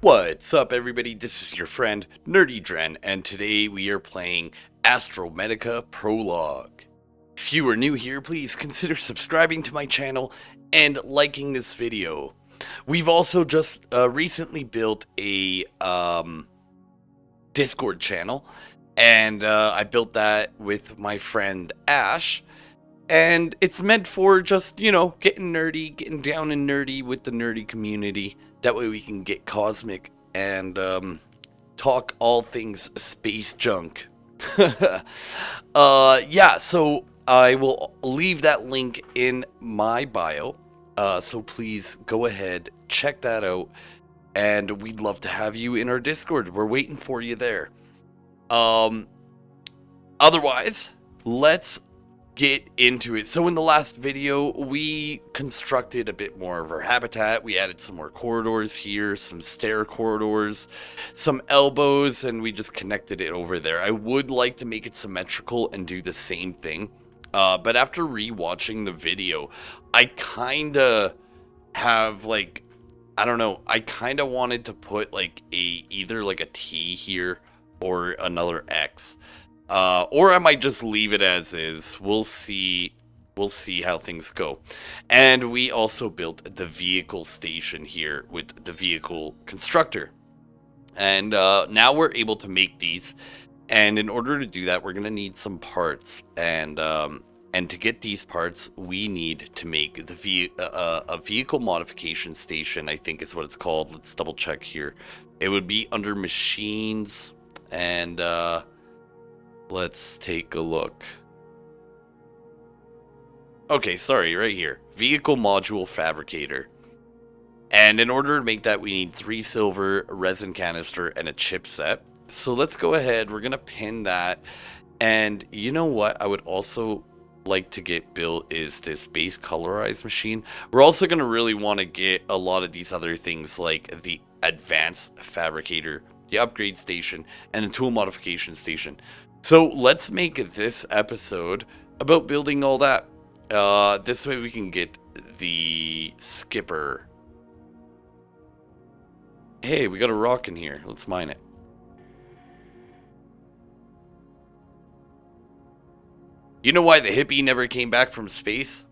What's up, everybody? This is your friend Nerdy Dren, and today we are playing Astrometica Prologue. If you are new here, please consider subscribing to my channel and liking this video. We've also just recently built a Discord channel, and I built that with my friend Ash. And it's meant for just, getting nerdy, getting down and nerdy with the nerdy community. That way we can get cosmic and talk all things space junk. Yeah, so I will leave that link in my bio. So please go ahead, check that out. And we'd love to have you in our Discord. We're waiting for you there. Otherwise, let's get into it. So in the last video, we constructed a bit more of our habitat. We added some more corridors here, some stair corridors, some elbows, and we just connected it over there. I would like to make it symmetrical and do the same thing. But after rewatching the video, I kind of have I don't know, I kind of wanted to put either a T here or another X. Or I might just leave it as is. We'll see how things go. And we also built the vehicle station here with the vehicle constructor. And now we're able to make these. And in order to do that, we're going to need some parts. And to get these parts, we need to make a vehicle modification station, I think is what it's called. Let's double check here. It would be under machines and... let's take a look. Okay, sorry, right here. Vehicle module fabricator. And in order to make that, we need 3 silver, a resin canister, and a chipset. So let's go ahead. We're going to pin that. And you know what I would also like to get built is this base colorized machine. We're also going to really want to get a lot of these other things like the advanced fabricator, the upgrade station, and the tool modification station. So let's make this episode about building all that. This way we can get the skipper. Hey, we got a rock in here. Let's mine it. You know why the hippie never came back from space?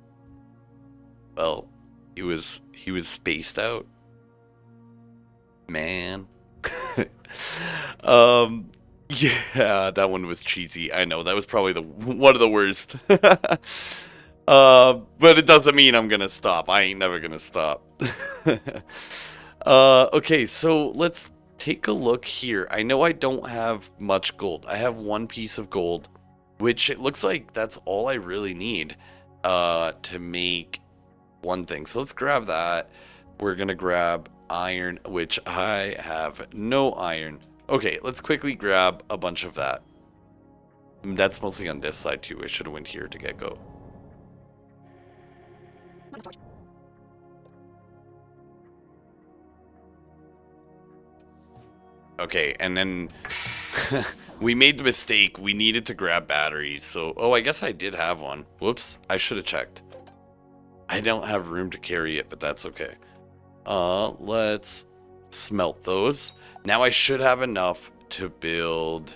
Well, he was spaced out. Man. Yeah, that one was cheesy. I know, that was probably one of the worst. But it doesn't mean I'm gonna stop. I ain't never gonna stop. Okay, so let's take a look here. I know I don't have much gold. I have 1 piece of gold, which it looks like that's all I really need to make one thing. So let's grab that. We're gonna grab iron, which I have no iron. Okay, let's quickly grab a bunch of that. That's mostly on this side too. I should have went here to get go. Okay, and then we made the mistake. We needed to grab batteries. So, oh, I guess I did have one. Whoops, I should have checked. I don't have room to carry it, but that's okay. Let's smelt those. Now I should have enough to build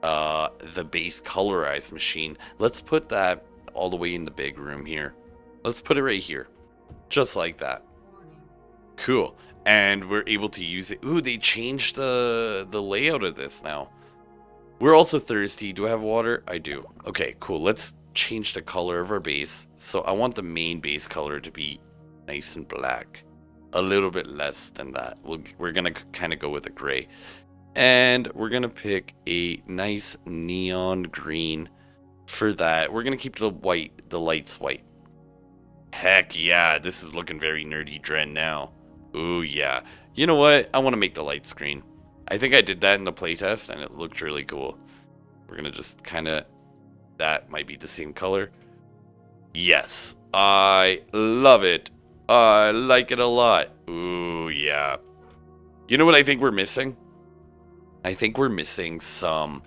the base colorized machine. Let's put that all the way in the big room here. Let's put it right here. Just like that. Cool. And we're able to use it. Ooh, they changed the layout of this now. We're also thirsty. Do I have water? I do. Okay, cool. Let's change the color of our base. So I want the main base color to be nice and black. A little bit less than that. We're gonna kind of go with a gray, and we're gonna pick a nice neon green for that. We're gonna keep the lights white. Heck yeah, this is looking very nerdy Dren now. Ooh yeah. You know what? I want to make the lights green. I think I did that in the playtest, and it looked really cool. We're gonna just kind of. That might be the same color. Yes, I love it. I like it a lot. Ooh, yeah. You know what I think we're missing? I think we're missing some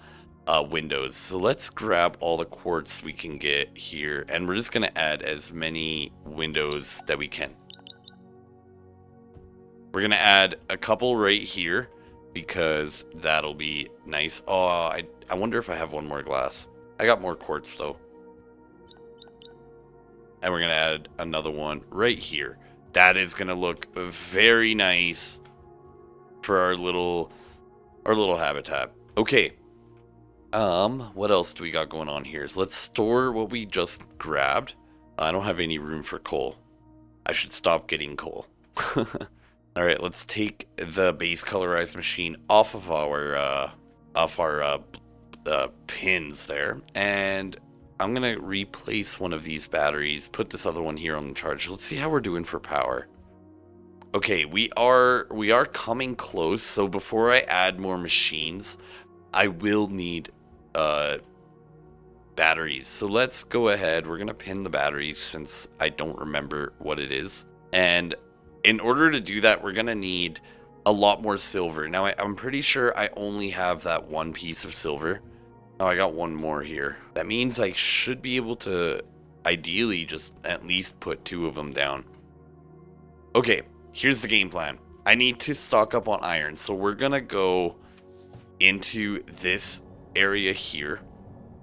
windows. So let's grab all the quartz we can get here. And we're just going to add as many windows that we can. We're going to add a couple right here because that'll be nice. Oh, I wonder if I have one more glass. I got more quartz though. And we're going to add another one right here. That is going to look very nice for our little habitat. Okay. What else do we got going on here? So let's store what we just grabbed. I don't have any room for coal. I should stop getting coal. All right, let's take the base colorized machine off of our pins there, and I'm gonna replace one of these batteries. Put this other one here on charge. Let's see how we're doing for power. Okay, we are coming close. So before I add more machines, I will need batteries. So let's go ahead. We're gonna pin the batteries since I don't remember what it is, and in order to do that, we're gonna need a lot more silver. Now, I'm pretty sure I only have that one piece of silver. Oh, I got one more here. That means I should be able to, ideally, just at least put 2 of them down. Okay, here's the game plan. I need to stock up on iron, so we're gonna go into this area here,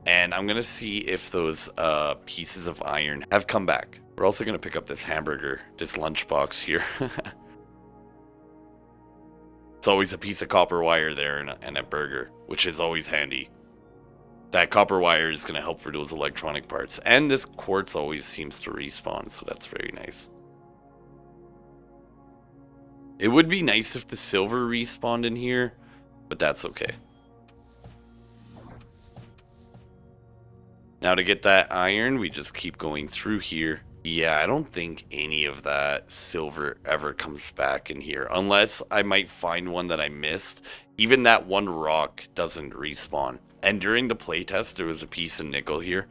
and I'm gonna see if those pieces of iron have come back. We're also going to pick up this hamburger, this lunchbox here. It's always a piece of copper wire there and a burger, which is always handy. That copper wire is going to help for those electronic parts. And this quartz always seems to respawn, so that's very nice. It would be nice if the silver respawned in here, but that's okay. Now to get that iron, we just keep going through here. Yeah, I don't think any of that silver ever comes back in here. Unless I might find one that I missed. Even that one rock doesn't respawn. And during the playtest, there was a piece of nickel here.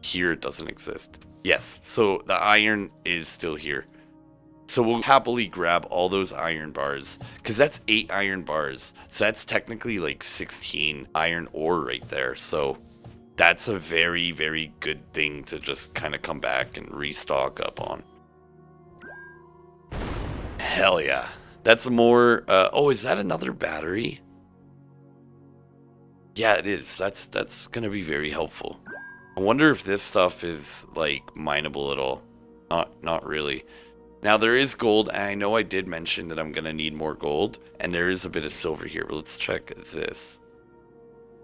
Here it doesn't exist. Yes, so the iron is still here. So we'll happily grab all those iron bars. Because that's 8 iron bars. So that's technically like 16 iron ore right there. So that's a very, very good thing to just kind of come back and restock up on. Hell yeah. That's more, oh, is that another battery? Yeah, it is. That's going to be very helpful. I wonder if this stuff is, like, mineable at all. Not really. Now, there is gold, and I know I did mention that I'm going to need more gold, and there is a bit of silver here, but let's check this.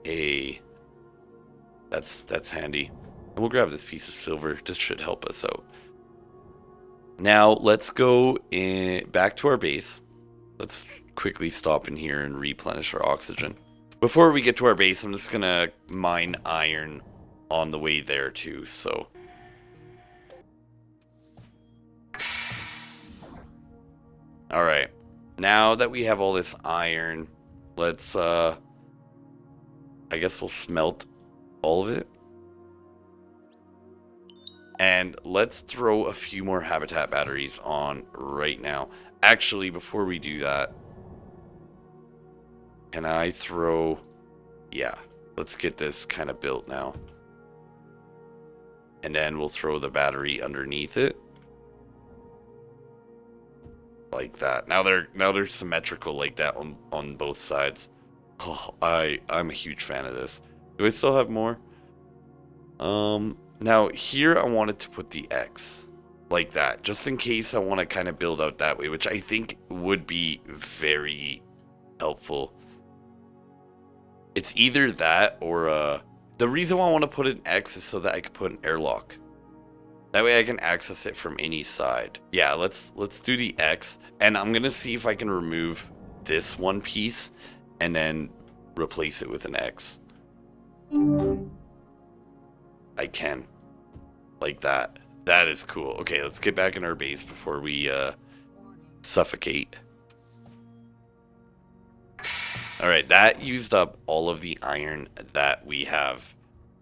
Hey. That's handy. And we'll grab this piece of silver. This should help us out. Now let's go back to our base. Let's quickly stop in here and replenish our oxygen. Before we get to our base, I'm just gonna mine iron on the way there too. So all right. Now that we have all this iron, let's I guess we'll smelt all of it. And let's throw a few more habitat batteries on right now. Actually, before we do that, can I throw... Yeah, let's get this kind of built now. And then we'll throw the battery underneath it. Like that. Now they're symmetrical like that on both sides. Oh, I'm a huge fan of this. Do I still have more? Now here I wanted to put the X like that, just in case I want to kind of build out that way, which I think would be very helpful. It's either that or the reason why I want to put an X is so that I can put an airlock. That way I can access it from any side. Yeah, let's do the X, and I'm gonna see if I can remove this one piece and then replace it with an X. I can. Like that. That is cool. Okay, let's get back in our base before we suffocate. Alright, that used up all of the iron that we have,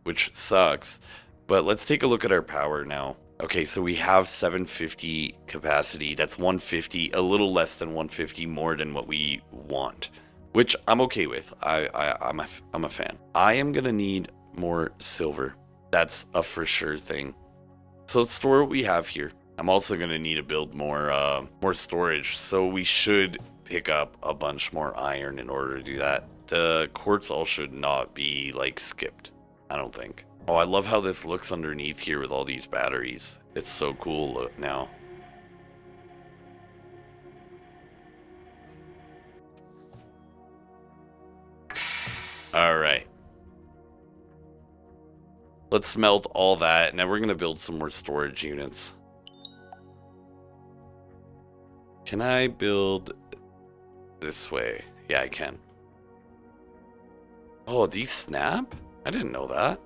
which sucks. But let's take a look at our power now. Okay, so we have 750 capacity. That's 150, a little less than 150 more than what we want, which I'm okay with. I'm a fan. I am gonna need more silver. That's a for sure thing. So let's store what we have here. I'm also going to need to build more storage, so we should pick up a bunch more iron in order to do that. The quartz all should not be like skipped, I don't think. Oh, I love how this looks underneath here with all these batteries. It's so cool look now. All right. Let's smelt all that, and then we're going to build some more storage units. Can I build this way? Yeah, I can. Oh, these snap? I didn't know that.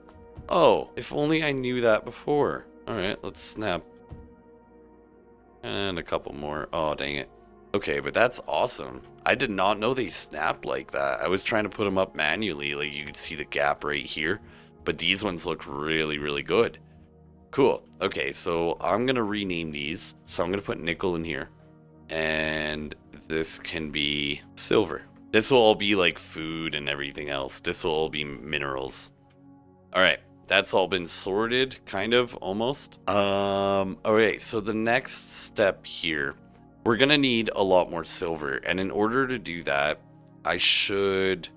Oh, if only I knew that before. All right, let's snap. And a couple more. Oh, dang it. Okay, but that's awesome. I did not know they snapped like that. I was trying to put them up manually, like you could see the gap right here. But these ones look really, really good. Cool. Okay, so I'm going to rename these. So I'm going to put nickel in here. And this can be silver. This will all be like food and everything else. This will all be minerals. All right. That's all been sorted, kind of, almost. Okay, so the next step here, we're going to need a lot more silver. And in order to do that, I should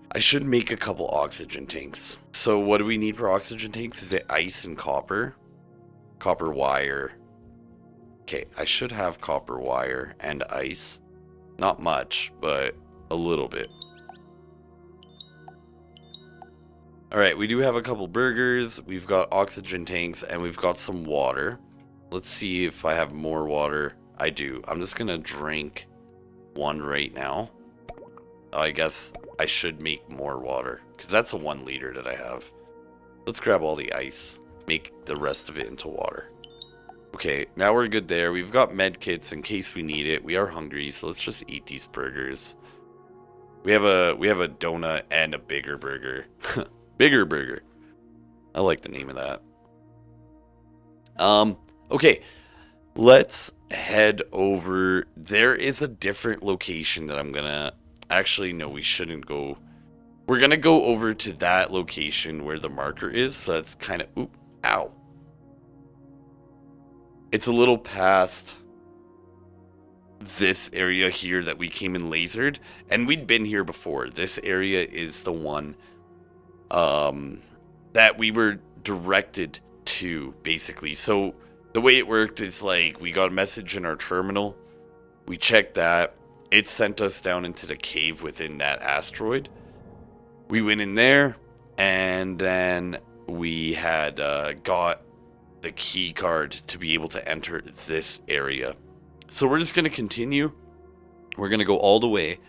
make a couple oxygen tanks. So what do we need for oxygen tanks? Is it ice and copper? Copper wire. Okay, I should have copper wire and ice. Not much, but a little bit. Alright, we do have a couple burgers, we've got oxygen tanks, and we've got some water. Let's see if I have more water. I do. I'm just gonna drink one right now. I guess I should make more water, because that's a 1 liter that I have. Let's grab all the ice, make the rest of it into water. Okay, now we're good there. We've got med kits in case we need it. We are hungry, so let's just eat these burgers. We have a donut and a bigger burger. Bigger burger. I like the name of that. Okay. Let's head over. There is a different location that I'm gonna... Actually, no, we shouldn't go. We're gonna go over to that location where the marker is. So that's kind of... Oop. Ow. It's a little past this area here that we came and lasered. And we'd been here before. This area is the one... that we were directed to, basically. So the way it worked is like we got a message in our terminal, we checked that, it sent us down into the cave within that asteroid. We went in there, and then we had got the key card to be able to enter this area. So we're just going to continue. We're going to go all the way,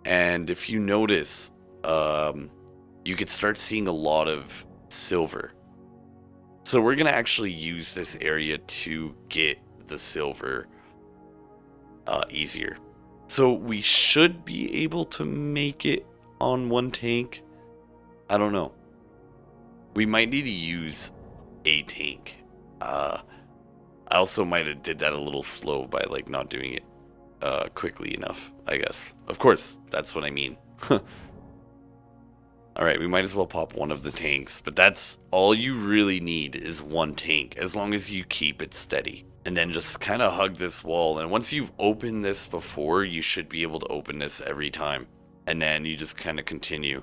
and if you notice, you could start seeing a lot of silver. So we're going to actually use this area to get the silver easier. So we should be able to make it on 1 tank. I don't know. We might need to use a tank. I also might have did that a little slow by like not doing it quickly enough, I guess. Of course, that's what I mean. Alright, we might as well pop one of the tanks, but that's all you really need is 1 tank, as long as you keep it steady. And then just kind of hug this wall, and once you've opened this before, you should be able to open this every time. And then you just kind of continue.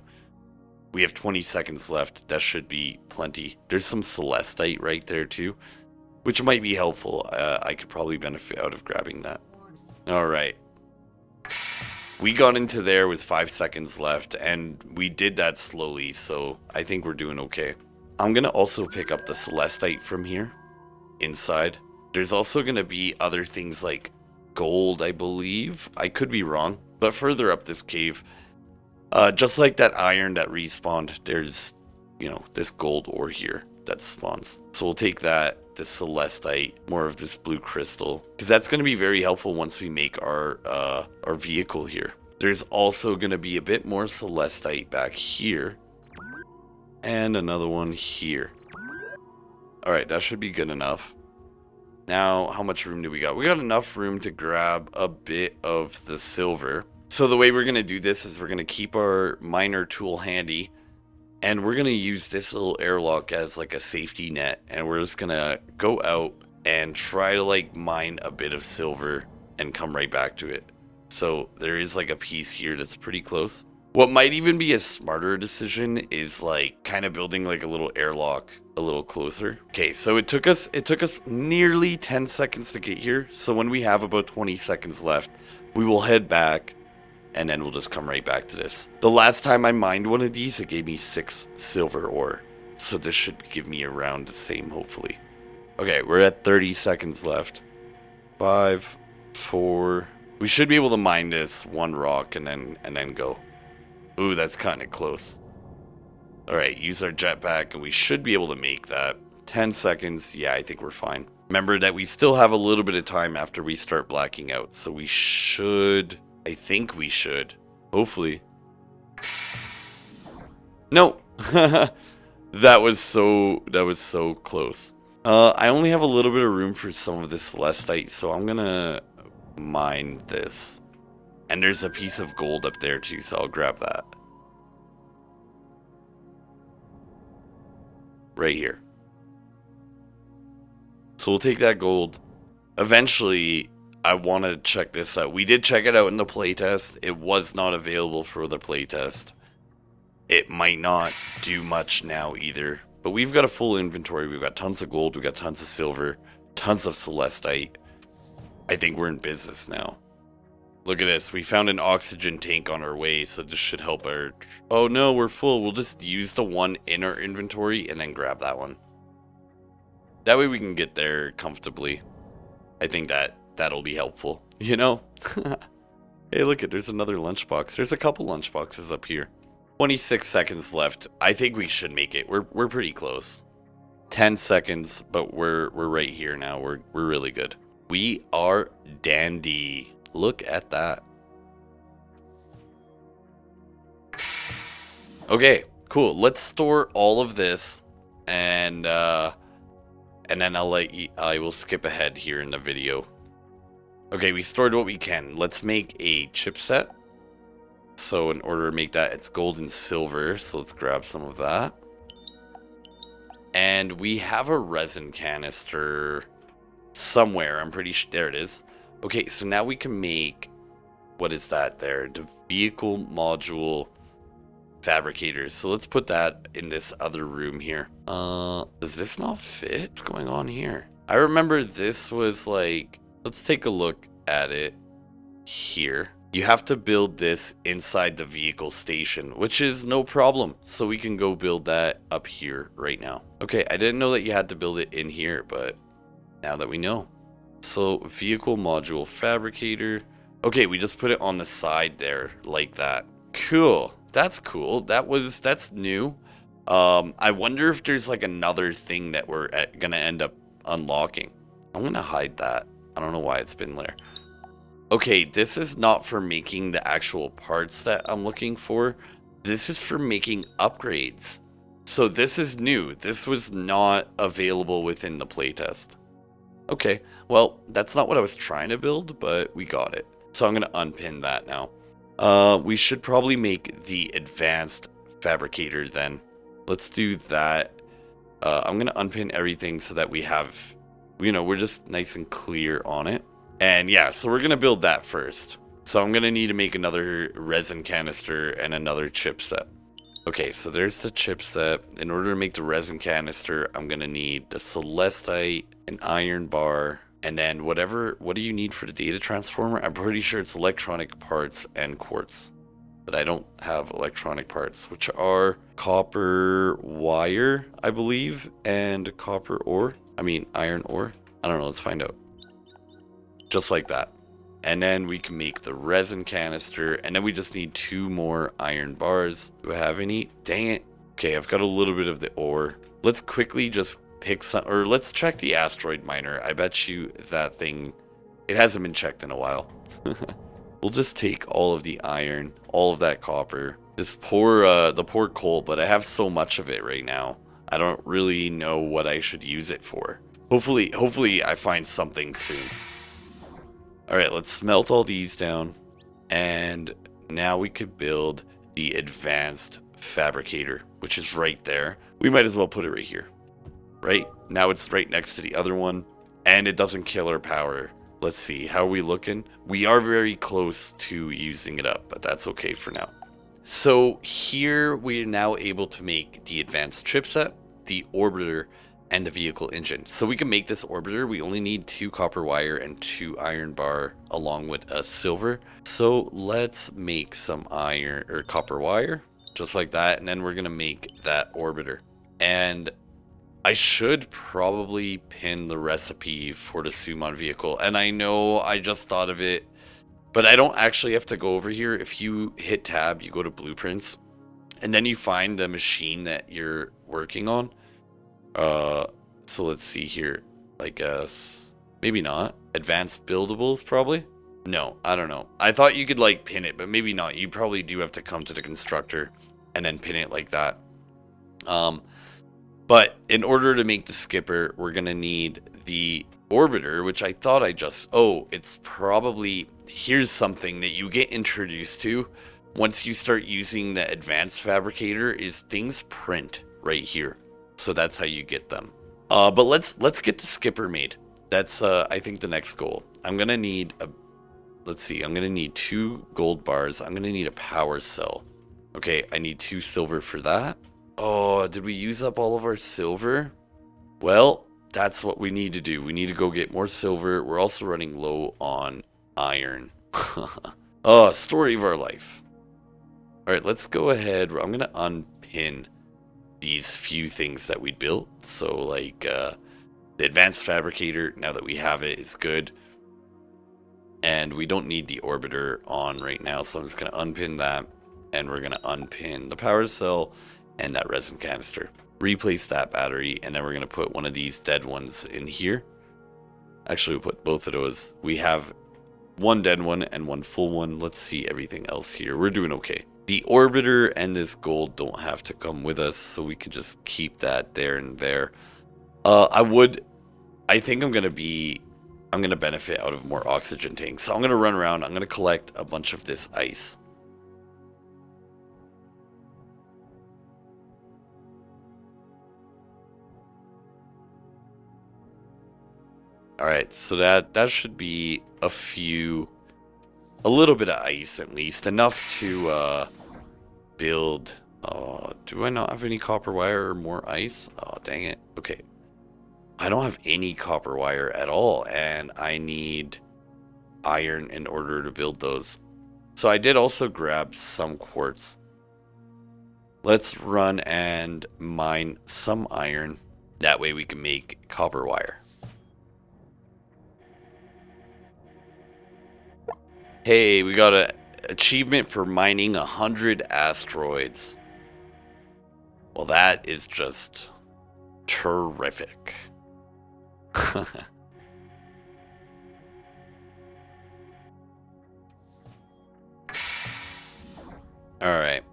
We have 20 seconds left, that should be plenty. There's some celestite right there too, which might be helpful. I could probably benefit out of grabbing that. Alright. We got into there with 5 seconds left, and we did that slowly, so I think we're doing okay. I'm going to also pick up the celestite from here, inside. There's also going to be other things like gold, I believe. I could be wrong, but further up this cave, just like that iron that respawned, there's, you know, this gold ore here that spawns. So we'll take that, this celestite, more of this blue crystal, because that's going to be very helpful once we make our vehicle here. There's also going to be a bit more celestite back here, and another one here. Alright, that should be good enough. Now, how much room do we got? We got enough room to grab a bit of the silver. So the way we're going to do this is we're going to keep our miner tool handy, and we're going to use this little airlock as like a safety net, and we're just going to go out and try to like mine a bit of silver and come right back to it. So there is like a piece here that's pretty close. What might even be a smarter decision is like kind of building like a little airlock a little closer. Okay, so it took us nearly 10 seconds to get here. So when we have about 20 seconds left, we will head back and then we'll just come right back to this. The last time I mined one of these, it gave me 6 silver ore. So this should give me around the same, hopefully. Okay, we're at 30 seconds left. 5, 4. We should be able to mine this one rock and then go. Ooh, that's kind of close. Alright, use our jetpack and we should be able to make that. 10 seconds. Yeah, I think we're fine. Remember that we still have a little bit of time after we start blacking out. So we should... I think we should. Hopefully. No. That was so close. I only have a little bit of room for some of this celestite, so I'm gonna mine this. And there's a piece of gold up there too, so I'll grab that. Right here. So we'll take that gold. Eventually, I want to check this out. We did check it out in the playtest. It was not available for the playtest. It might not do much now either. But we've got a full inventory. We've got tons of gold. We've got tons of silver. Tons of celestite. I think we're in business now. Look at this. We found an oxygen tank on our way, so this should help our... Oh no, we're full. We'll just use the one in our inventory and then grab that one. That way we can get there comfortably. I think that'll be helpful, you know? Hey, look it. There's another lunchbox. There's a couple lunchboxes up here. 26 seconds left. I think we should make it. We're pretty close. 10 seconds, but we're right here now. We're really good. We are dandy. Look at that. Okay, cool. Let's store all of this and then I will skip ahead here in the video. Okay, we stored what we can. Let's make a chipset. So in order to make that, it's gold and silver. So let's grab some of that. And we have a resin canister somewhere. I'm pretty sure. There it is. Okay, so now we can make... What is that there? The vehicle module fabricator. So let's put that in this other room here. Does this not fit? What's going on here? I remember this was like... Let's take a look at it here. You have to build this inside the vehicle station, which is no problem. So we can go build that up here right now. Okay, I didn't know that you had to build it in here, but now that we know. So vehicle module fabricator. Okay, we just put it on the side there like that. Cool. That's cool. That's new. I wonder if there's like another thing that we're gonna end up unlocking. I'm gonna hide that. I don't know why it's been there. Okay, this is not for making the actual parts that I'm looking for. This is for making upgrades. So this is new. This was not available within the playtest. Okay, well, that's not what I was trying to build, but we got it. So I'm gonna unpin that now. We should probably make the advanced fabricator then. Let's do that. I'm gonna unpin everything so that we have, you know, we're just nice and clear on it. And yeah, so we're gonna build that first. So I'm gonna need to make another resin canister and another chipset. Okay, so there's the chipset. In order to make the resin canister, I'm gonna need the celestite, an iron bar, and then what do you need for the data transformer? I'm pretty sure it's electronic parts and quartz. But I don't have electronic parts, which are copper wire, I believe, and copper ore. I mean, iron ore. I don't know, let's find out. Just like that. And then we can make the resin canister, and then we just need 2 more iron bars. Do I have any? Dang it. Okay, I've got a little bit of the ore. Let's quickly just pick some, or let's check the asteroid miner. I bet you that thing, it hasn't been checked in a while. We'll just take all of the iron, all of that copper, this poor, the poor coal, but I have so much of it right now. I don't really know what I should use it for. Hopefully I find something soon. Alright, let's smelt all these down. And now we could build the advanced fabricator, which is right there. We might as well put it right here. Right? Now it's right next to the other one. And it doesn't kill our power. Let's see, how are we looking? We are very close to using it up, but that's okay for now. So here we are now able to make the advanced chipset, the orbiter, and the vehicle engine. So we can make this orbiter. We only need 2 copper wire and 2 iron bar along with a silver. So let's make some iron or copper wire just like that. And then we're going to make that orbiter. And I should probably pin the recipe for the Summon vehicle. And I know I just thought of it, but I don't actually have to go over here. If you hit tab, you go to blueprints, and then you find the machine that you're working on. So let's see here. I guess maybe not. Advanced buildables, probably. No, I don't know. I thought you could like pin it, but maybe not. You probably do have to come to the constructor and then pin it like that. But in order to make the skipper, we're gonna need the orbiter, which I thought I just, oh, it's probably, here's something that you get introduced to once you start using the advanced fabricator, is things print right here. So that's how you get them. But let's get the skipper made. That's I think the next goal. I'm gonna need a, let's see, I'm gonna need 2 gold bars. I'm gonna need a power cell. Okay, I need 2 silver for that. Oh, did we use up all of our silver? Well, that's what we need to do. We need to go get more silver. We're also running low on iron. Oh, story of our life. All right, let's go ahead. I'm going to unpin these few things that we built. So like the advanced fabricator, now that we have it, is good. And we don't need the orbiter on right now. So I'm just going to unpin that. And we're going to unpin the power cell and that resin canister. Replace that battery, and then we're going to put one of these dead ones in here. Actually, we'll put both of those. We have one dead one and one full one. Let's see everything else here. We're doing okay. The orbiter and this gold don't have to come with us, so we can just keep that there and there. I think I'm going to benefit out of more oxygen tanks. So I'm going to run around. I'm going to collect a bunch of this ice. Alright, so that should be a little bit of ice at least. Enough to build. Do I not have any copper wire or more ice? Oh, dang it. Okay. I don't have any copper wire at all, and I need iron in order to build those. So I did also grab some quartz. Let's run and mine some iron. That way we can make copper wire. Hey, we got an achievement for mining 100 asteroids. Well, that is just terrific. Alright.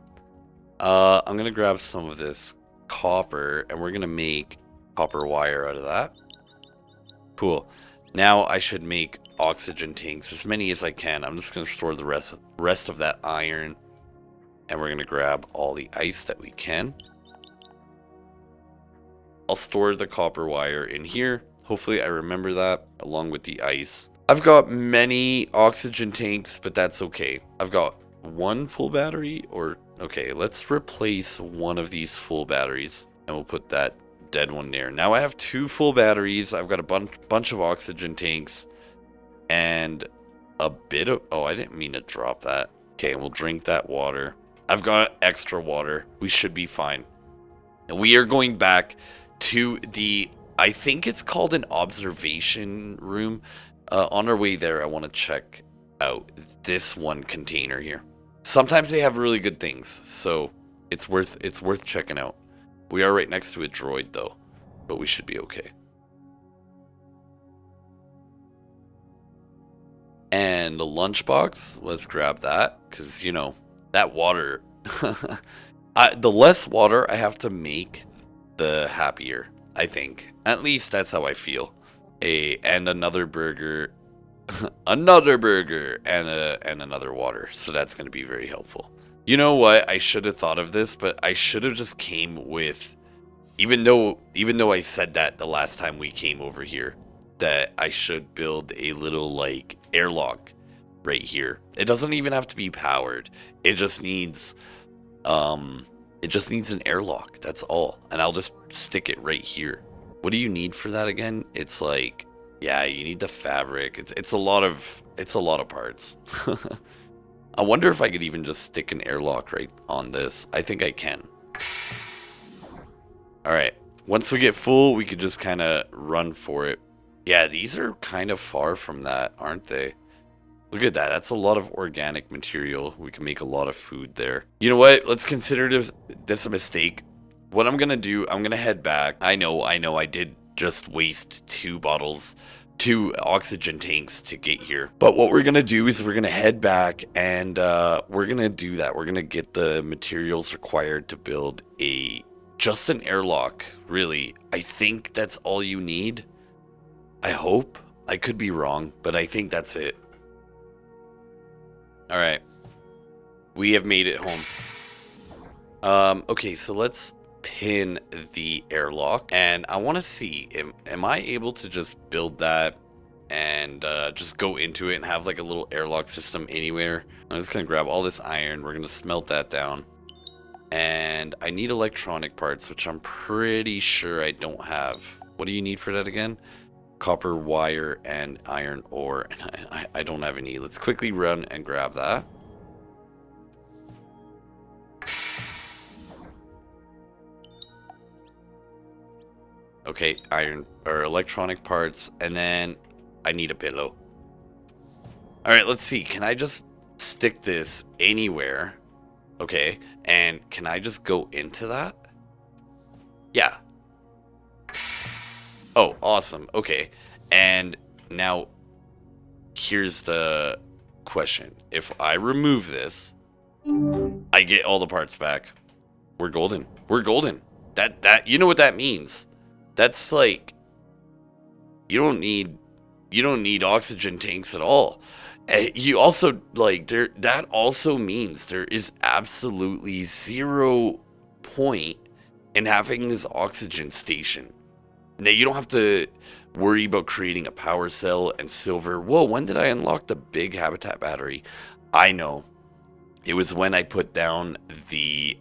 I'm going to grab some of this copper, and we're going to make copper wire out of that. Cool. Now I should make oxygen tanks, as many as I can. I'm just going to store the rest of that iron, and we're going to grab all the ice that we can. I'll store the copper wire in here. Hopefully I remember that, along with the ice. I've got many oxygen tanks, but that's okay. I've got one full battery, or okay, let's replace one of these full batteries, and we'll put that dead one there. Now I have 2 full batteries. I've got a bunch of oxygen tanks and a bit of, oh, I didn't mean to drop that. Okay, and we'll drink that water. I've got extra water. We should be fine. And we are going back to the, I think it's called an observation room. On our way there, I want to check out this one container here. Sometimes they have really good things, so it's worth checking out. We are right next to a droid though, but we should be okay. And the lunchbox, let's grab that, because you know that water. The less water I have to make, the happier. I think, at least that's how I feel. And another burger, another burger, and another water. So that's going to be very helpful. You know what? I should have thought of this, but I should have just came with, even though I said that the last time we came over here, that I should build a little like airlock right here. It doesn't even have to be powered. It just needs an airlock. That's all. And I'll just stick it right here. What do you need for that again? It's like, yeah, you need the fabric. It's a lot of parts. I wonder if I could even just stick an airlock right on this. I think I can. All right. Once we get full, we could just kind of run for it. Yeah, these are kind of far from that, aren't they? Look at that. That's a lot of organic material. We can make a lot of food there. You know what? Let's consider this a mistake. What I'm going to do, I'm going to head back. I know. I did just waste 2 oxygen tanks to get here. But what we're going to do is we're going to head back and we're going to do that. We're going to get the materials required to build just an airlock, really. I think that's all you need. I hope. I could be wrong, but I think that's it. All right. We have made it home. Okay, so let's pin the airlock. And I want to see, am I able to just build that and just go into it and have like a little airlock system anywhere? I'm just going to grab all this iron. We're going to smelt that down. And I need electronic parts, which I'm pretty sure I don't have. What do you need for that again? Copper wire and iron ore. And I don't have any. Let's quickly run and grab that. Okay, iron or electronic parts, and then I need a pillow. All right, let's see. Can I just stick this anywhere? Okay, and can I just go into that? Yeah. Oh, awesome. Okay, and now here's the question. If I remove this, I get all the parts back. We're golden. We're golden. That you know what that means? That's like you don't need oxygen tanks at all. You also like that also means there is absolutely 0 point in having this oxygen station. Now you don't have to worry about creating a power cell and silver. Whoa, when did I unlock the big habitat battery? I know. It was when I put down the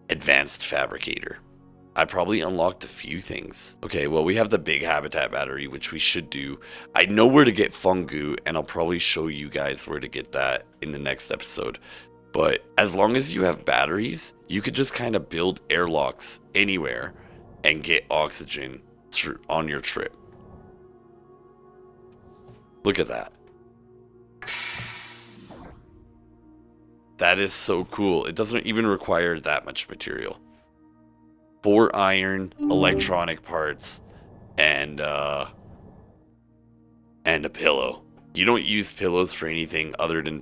advanced fabricator. I probably unlocked a few things. Okay, well, we have the big habitat battery, which we should do. I know where to get fungu, and I'll probably show you guys where to get that in the next episode. But as long as you have batteries, you could just kind of build airlocks anywhere and get oxygen on your trip. Look at that. That is so cool. It doesn't even require that much material. 4 iron, electronic parts, and a pillow. You don't use pillows for anything other than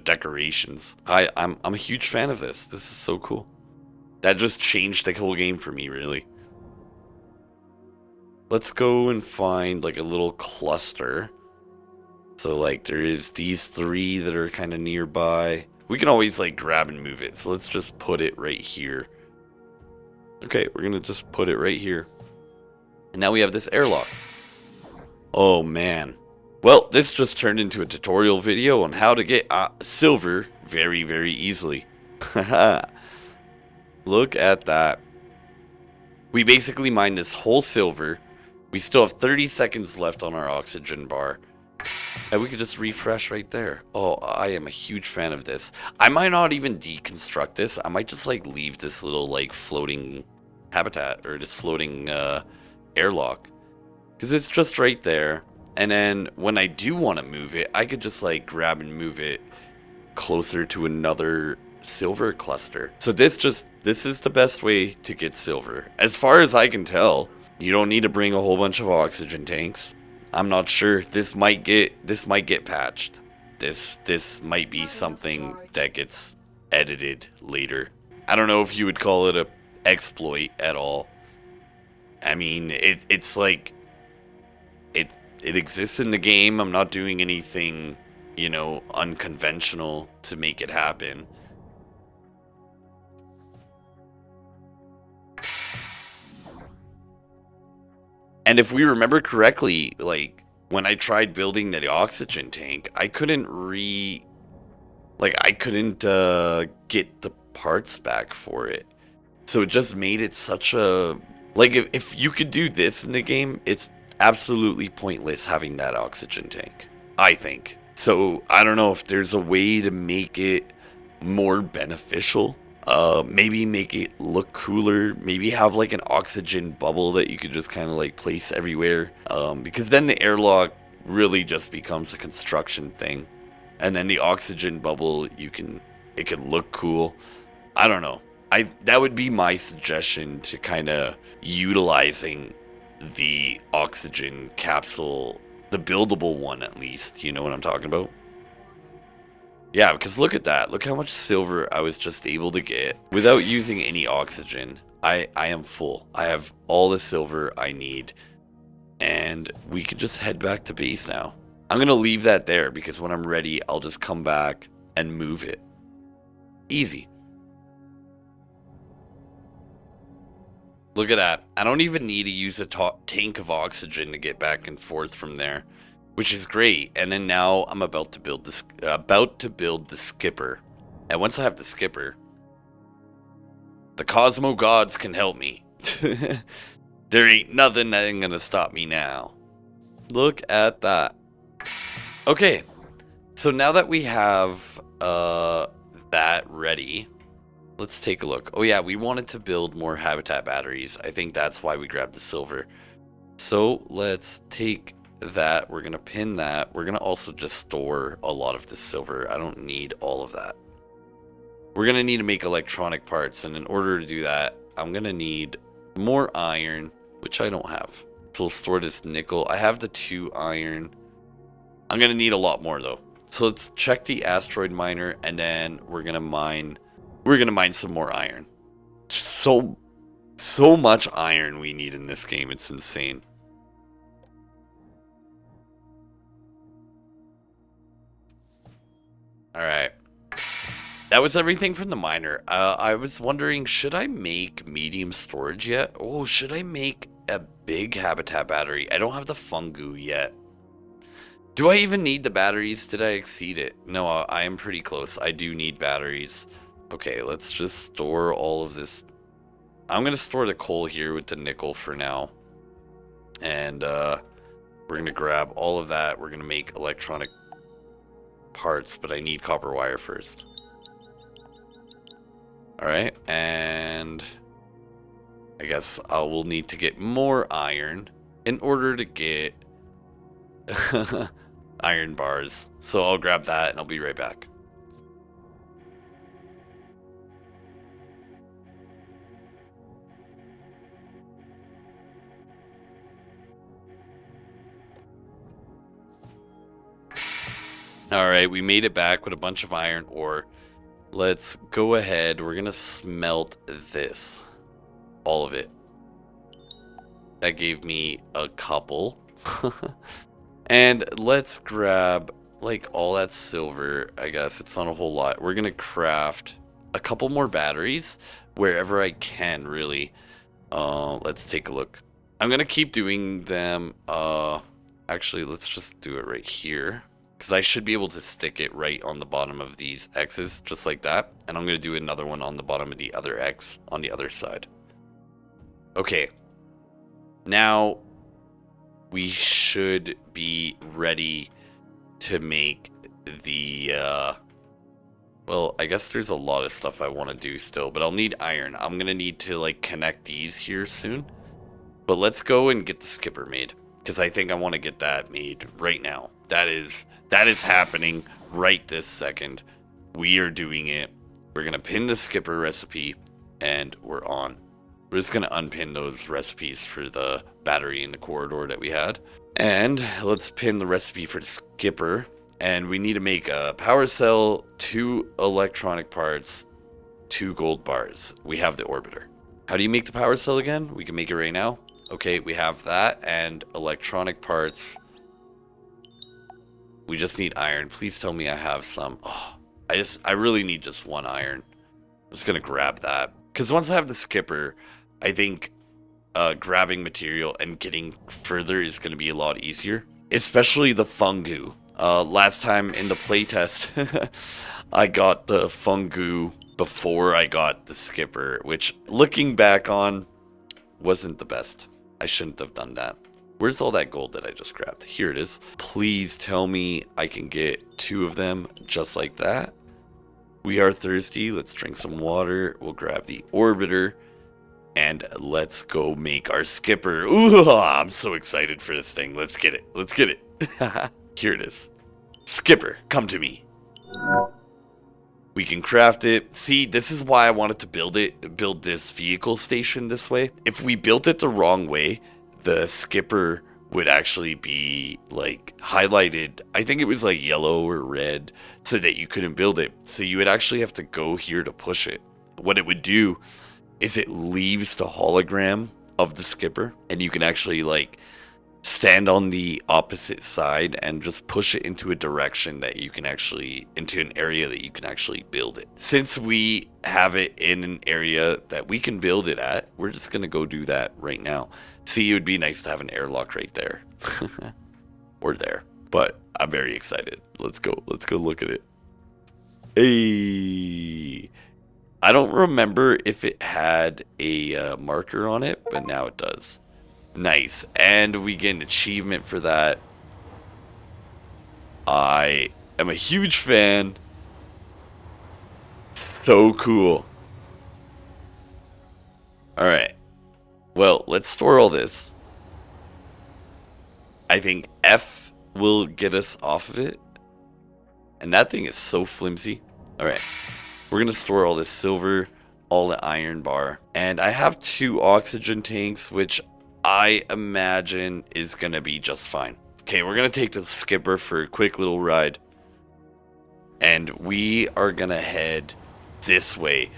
decorations. I'm a huge fan of this. This is so cool. That just changed the whole game for me, really. Let's go and find like a little cluster. So like there is these 3 that are kind of nearby. We can always like grab and move it. So let's just put it right here. Okay, we're going to just put it right here. And now we have this airlock. Oh, man. Well, this just turned into a tutorial video on how to get silver very, very easily. Look at that. We basically mined this whole silver. We still have 30 seconds left on our oxygen bar. And we could just refresh right there. Oh, I am a huge fan of this. I might not even deconstruct this. I might just like leave this little like floating habitat or this floating airlock. Because it's just right there. And then when I do want to move it, I could just like grab and move it closer to another silver cluster. So this is the best way to get silver. As far as I can tell, you don't need to bring a whole bunch of oxygen tanks. I'm not sure. This might get patched. This might be something that gets edited later. I don't know if you would call it a exploit at all. I mean, it's like it exists in the game. I'm not doing anything, you know, unconventional to make it happen. And if we remember correctly, like when I tried building the oxygen tank, I couldn't get the parts back for it. So it just made it such a like if you could do this in the game, it's absolutely pointless having that oxygen tank, I think. So I don't know if there's a way to make it more beneficial. Maybe make it look cooler. Maybe have like an oxygen bubble that you could just kind of like place everywhere. Because then the airlock really just becomes a construction thing, and then the oxygen bubble it can look cool. I don't know. That would be my suggestion to kind of utilizing the oxygen capsule, the buildable one at least. You know what I'm talking about? Yeah, because look at that. Look how much silver I was just able to get without using any oxygen. I am full. I have all the silver I need, and we can just head back to base now. I'm going to leave that there because when I'm ready, I'll just come back and move it. Easy. Look at that. I don't even need to use a tank of oxygen to get back and forth from there, which is great. And then now I'm about to build the skipper. And once I have the skipper, the Cosmo gods can help me. There ain't nothing that ain't gonna stop me now. Look at that. Okay, so now that we have that ready, let's take a look. Oh yeah, we wanted to build more habitat batteries. I think that's why we grabbed the silver. So let's take that. We're going to pin that. We're going to also just store a lot of the silver. I don't need all of that. We're going to need to make electronic parts. And in order to do that, I'm going to need more iron, which I don't have. So we'll store this nickel. I have the 2 iron. I'm going to need a lot more though. So let's check the asteroid miner, and then we're going to mine some more iron. So much iron we need in this game. It's insane. Alright. That was everything from the miner. I was wondering, should I make medium storage yet? Oh, should I make a big habitat battery? I don't have the fungu yet. Do I even need the batteries? Did I exceed it? No, I am pretty close. I do need batteries. Okay, let's just store all of this. I'm going to store the coal here with the nickel for now. And we're going to grab all of that. We're going to make electronic parts, but I need copper wire first. Alright, and I guess I will need to get more iron in order to get iron bars. So I'll grab that and I'll be right back. Alright, we made it back with a bunch of iron ore. Let's go ahead. We're going to smelt this. All of it. That gave me a couple. And let's grab like all that silver. I guess it's not a whole lot. We're going to craft a couple more batteries wherever I can, really. Let's take a look. I'm going to keep doing them. Actually, let's just do it right here, because I should be able to stick it right on the bottom of these X's, just like that. And I'm going to do another one on the bottom of the other X on the other side. Okay. Now, we should be ready to make the, well, I guess there's a lot of stuff I want to do still, but I'll need iron. I'm going to need to, like, connect these here soon. But let's go and get the skipper made, because I think I want to get that made right now. That is happening right this second. We are doing it. We're going to pin the skipper recipe, and we're on. We're just going to unpin those recipes for the battery in the corridor that we had. And let's pin the recipe for the skipper. And we need to make a power cell, 2 electronic parts, 2 gold bars. We have the orbiter. How do you make the power cell again? We can make it right now. Okay, we have that and electronic parts. We just need iron. Please tell me I have some. Oh, I really need just 1 iron. I'm just going to grab that. Because once I have the skipper, I think grabbing material and getting further is going to be a lot easier. Especially the fungu. Last time in the playtest, I got the fungu before I got the skipper, which looking back on wasn't the best. I shouldn't have done that. Where's all that gold that I just grabbed? Here it is. Please tell me I can get 2 of them just like that. We are thirsty. Let's drink some water. We'll grab the orbiter. And let's go make our skipper. Ooh, I'm so excited for this thing. Let's get it. Let's get it. Here it is. Skipper, come to me. We can craft it. See, this is why I wanted to build this vehicle station this way. If we built it the wrong way, the skipper would actually be like highlighted. I think it was like yellow or red so that you couldn't build it. So you would actually have to go here to push it. What it would do is it leaves the hologram of the skipper, and you can actually like stand on the opposite side and just push it into a direction that you can actually, into an area that you can actually build it. Since we have it in an area that we can build it at, we're just gonna go do that right now. See, it would be nice to have an airlock right there. Or there. But I'm very excited. Let's go look at it. Hey, I don't remember if it had a marker on it, but now it does. Nice. And we get an achievement for that. I am a huge fan. So cool. Alright. Well, let's store all this. I think F will get us off of it. And that thing is so flimsy. Alright. We're going to store all this silver, all the iron bar. And I have 2 oxygen tanks, which I imagine is going to be just fine. Okay, we're going to take the skipper for a quick little ride. And we are going to head this way.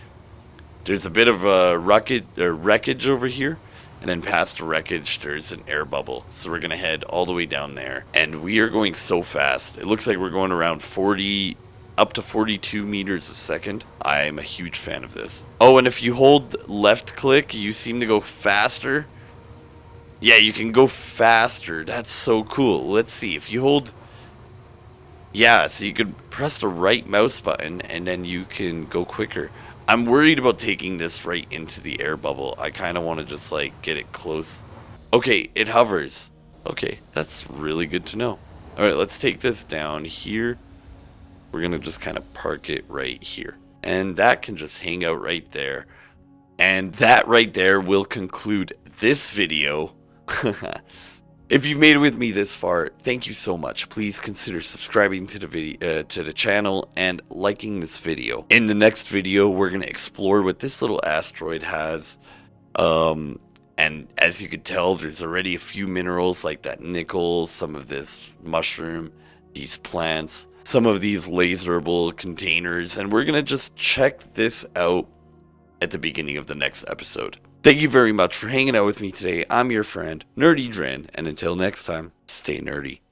There's a bit of a wreckage over here. And then past the wreckage, there's an air bubble. So we're going to head all the way down there. And we are going so fast. It looks like we're going around 40... up to 42 meters a second. I'm a huge fan of this. Oh, and if you hold left click, you seem to go faster. Yeah, you can go faster. That's so cool. Let's see. If you hold... yeah, so you could press the right mouse button and then you can go quicker. I'm worried about taking this right into the air bubble. I kind of want to just like get it close. Okay, it hovers. Okay, that's really good to know. Alright, let's take this down here. We're going to just kind of park it right here. And that can just hang out right there. And that right there will conclude this video. If you've made it with me this far, thank you so much. Please consider subscribing to the video, to the channel, and liking this video. In the next video, we're going to explore what this little asteroid has. And as you can tell, there's already a few minerals like that nickel, some of this mushroom, these plants, some of these laserable containers, and we're going to just check this out at the beginning of the next episode. Thank you very much for hanging out with me today. I'm your friend, Nerdy Dren, and until next time, stay nerdy.